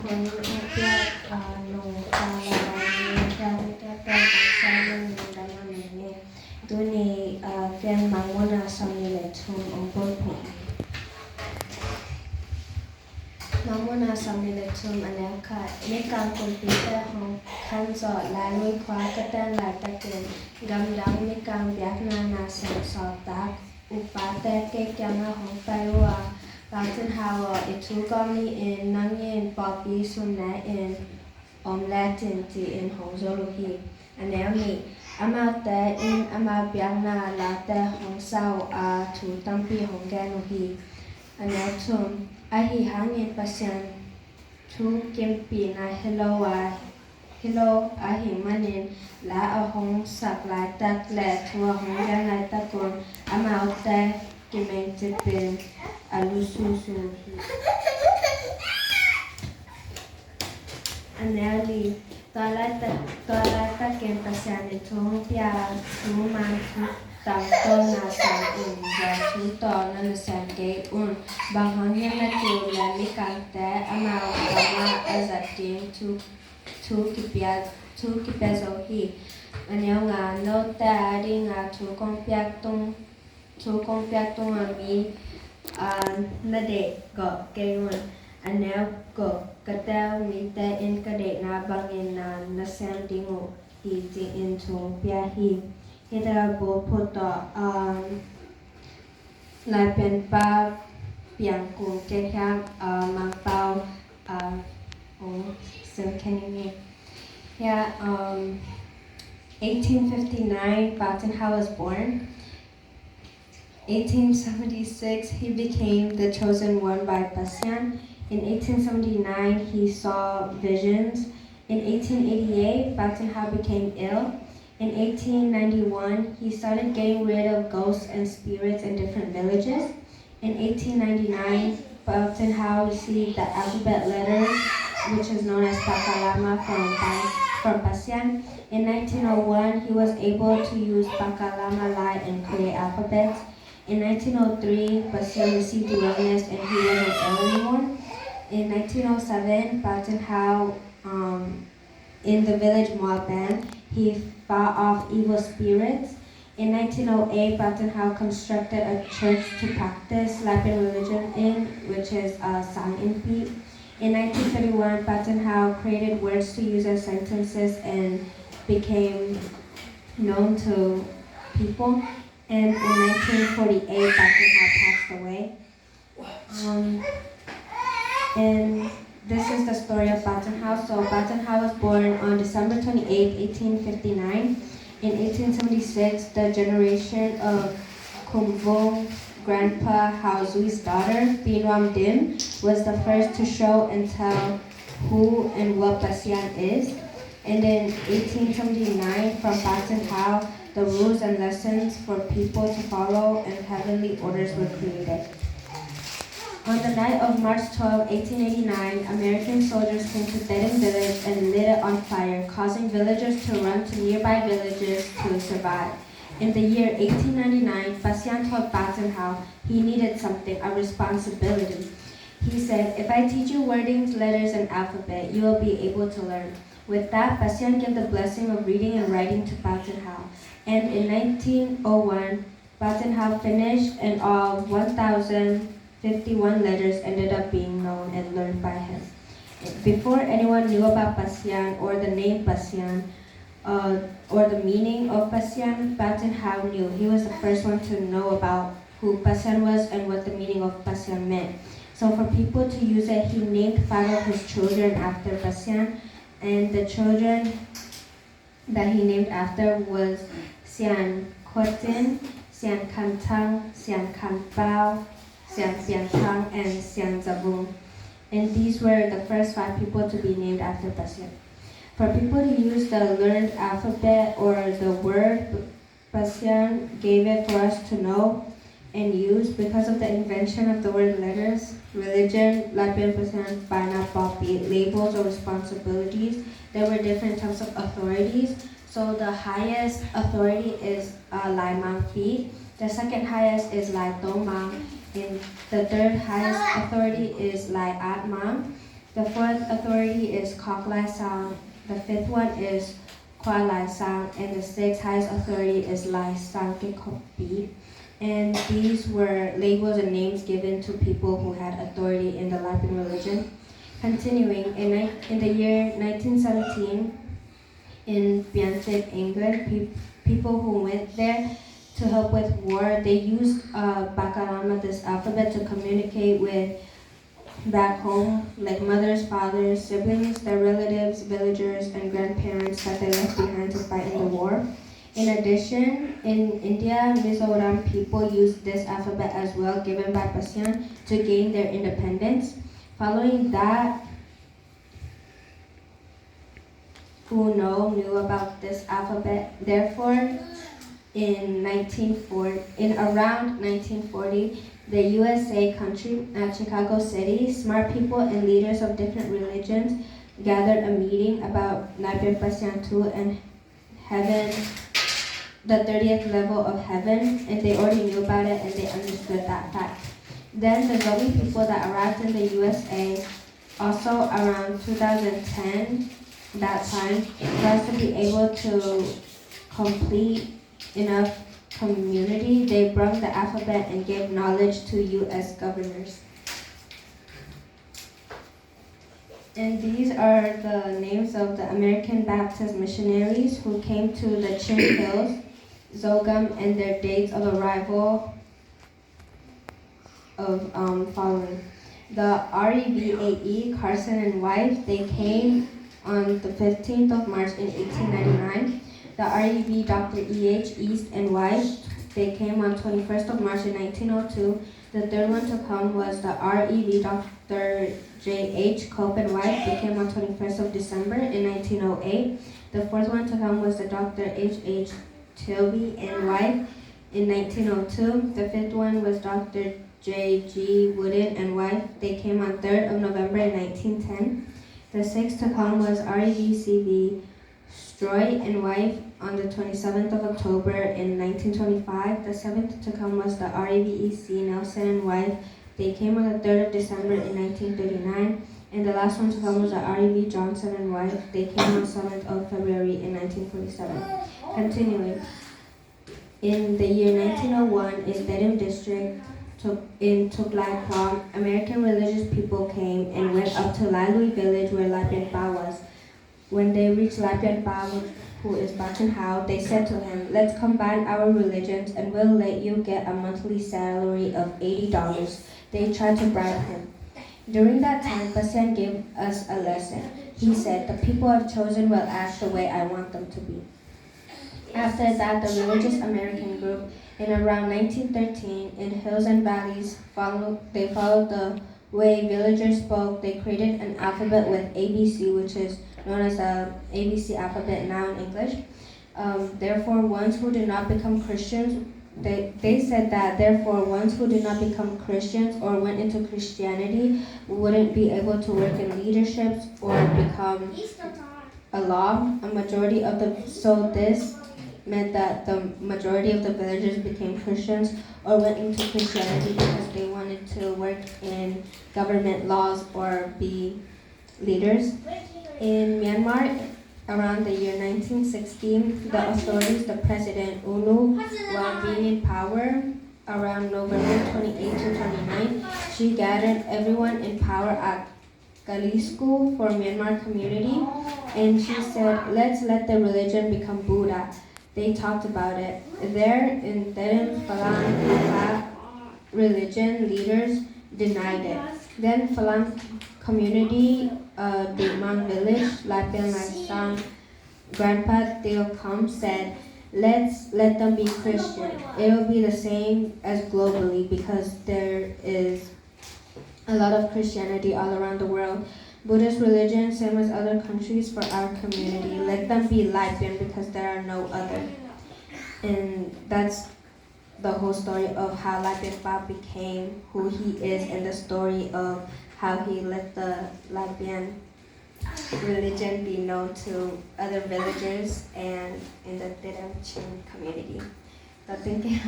con no Tuni Pian Mamona Samile Tum on board Mamona Samile Tum and MiKang computer home Kanzo Lalui Kwakatan Latakin Gam Dam MiKang Biakna Nasam Saltak Upate Kekana Hong Paua Latin Hawa Itugami in Nangin Bobby Suna in Latin in Hongzolohi and Elmi I'm out there in Amabiana Lata Hong Sao to Tampi Honganohi and Eltum Ahi Hangin Pasian to Kimpi na Hello Ahi Manin La a Hong Sak Lai Tak Le to a Hongan Lai Takon I'm out there Kimeng Tipin Alususu and Nelly Toalata ken pasian itong pia tuman tamto nasa tuto na nasangge bahangnya na tula mikante amao kama azatin tu kipezohi anyo nga no tari nga tu kongpiak tung ami nade go kengun Anel go katel mite in kadet na bangin na nasandingo iti into piahi hita bo PauTawh LaiPian pa Pian kung kehyang mangpao kenini 1859 PauTawh was born 1876 he became the chosen one by PASIAN. In 1879, he saw visions. In 1888, PauTawh became ill. In 1891, he started getting rid of ghosts and spirits in different villages. In 1899, PauTawh received the alphabet letters, which is known as Pakalama from PASIAN. In 1901, he was able to use Pakalama Lai and create alphabets. In 1903, PASIAN received awareness and he wasn't ill anymore. In 1907, PauTawh, in the village Muaban, he fought off evil spirits. In 1908, PauTawh constructed a church to practice LaiPian religion in, which is Sang in Feet. In 1931, PauTawh created words to use as sentences and became known to people. And in 1948, PauTawh passed away. And this is the story of PauTawh. So PauTawh was born on December 28, 1859. In 1876, the generation of Kumvong Grandpa Haozui's daughter, Pian Dim, was the first to show and tell who and what PASIAN is. And in 1879, from PauTawh, the rules and lessons for people to follow and heavenly orders were created. On the night of March 12, 1889, American soldiers came to Tedin village and lit it on fire, causing villagers to run to nearby villages to survive. In the year 1899, PASIAN told PauTawh he needed something, a responsibility. He said, if I teach you wordings, letters, and alphabet, you will be able to learn. With that, PASIAN gave the blessing of reading and writing to PauTawh. And in 1901, PauTawh finished and all 1,051 letters ended up being known and learned by him. Before anyone knew about PASIAN or the name PASIAN or the meaning of PASIAN, PauTawh knew. He was the first one to know about who PASIAN was and what the meaning of PASIAN meant. So for people to use it, he named 5 of his children after PASIAN, and the children that he named after was Sian Kotin, Sian Kantang, Sian Kanpao, Sian Piantang, and Sian Zabung. And these were the first 5 people to be named after PASIAN. For people to use the learned alphabet or the word, PASIAN gave it for us to know and use because of the invention of the word letters, religion, LaiPian PASIAN, Bana, Poppy, labels or responsibilities. There were different types of authorities. So the highest authority is Lai Mang Phi. The second highest is Lai Tong Mang. And the third highest authority is Lai At Mang. The fourth authority is Kok Lai Sang. The fifth one is Kwa Lai Sang. And the sixth highest authority is Lai Sang Ke Kop Bi. And these were labels and names given to people who had authority in the LaiPian religion. Continuing, in the year 1917, in Pian, England, people who went there to help with war, they used Bakalama, this alphabet, to communicate with back home, like mothers, fathers, siblings, their relatives, villagers, and grandparents that they left behind to fight in the war. In addition, in India, Mizoram people used this alphabet as well, given by PASIAN, to gain their independence. Following that, Uno knew about this alphabet. Therefore, in around 1940, the USA country at Chicago City, smart people and leaders of different religions gathered a meeting about LaiPian PASIAN 2 and heaven, the 30th level of heaven, and they already knew about it and they understood that fact. Then the Zoe people that arrived in the USA, also around 2010, that time, for us to be able to complete enough community, they brought the alphabet and gave knowledge to US governors. And these are the names of the American Baptist missionaries who came to the Chin Hills, Zogam, and their dates of arrival of following. The REVAE, Carson and wife, they came on the 15th of March in 1899. The REV, Dr. E.H. East and wife, they came on 21st of March in 1902. The third one to come was the REV, Dr. J.H. Cope and wife. They came on 21st of December in 1908. The fourth one to come was the Dr. H.H. Tilby and wife in 1902. The fifth one was Dr. J.G. Wooden and wife. They came on 3rd of November in 1910. The sixth to come was REVCV Stroy and wife on the 27th of October in 1925. The seventh to come was the REVEC Nelson and wife. They came on the 3rd of December in 1939. And the last one to come was the REV Johnson and wife. They came on 7th of February in 1947. Continuing, in the year 1901, in Dedham District, in PauTawh, American religious people came and went up to Lailui village where LaiPian Pa was. When they reached LaiPian Pa, who is PauTawh, they said to him, "Let's combine our religions and we'll let you get a monthly salary of $80. They tried to bribe him. During that time, PASIAN gave us a lesson. He said, "The people I've chosen will act the way I want them to be." After that, the religious American group, in around 1913, in hills and valleys, followed the way villagers spoke. They created an alphabet with ABC, which is known as the ABC alphabet now in English. Therefore, ones who did not become Christians, they said that therefore ones who did not become Christians or went into Christianity wouldn't be able to work in leaderships or become a law. So this meant that the majority of the villagers became Christians or went into Christianity because they wanted to work in government laws or be leaders. In Myanmar, around the year 1916, the authorities, the president Unu, while being in power, around November 28 to 29, she gathered everyone in power at Gali School for Myanmar community, and she said, "Let's let the religion become Buddha." They talked about it. There in Dedham Phalang religion leaders denied it. Then Phalang community, Dumang village, LaiPian Sang, Grandpa Theo Kam said, "Let's let them be Christian. It'll be the same as globally because there is a lot of Christianity all around the world. Buddhist religion, same as other countries for our community. Let them be LaiPian because there are no other." And that's the whole story of how LaiPian Pa became who he is and the story of how he let the LaiPian religion be known to other villagers and in the Dedham Chin community. So, thank you.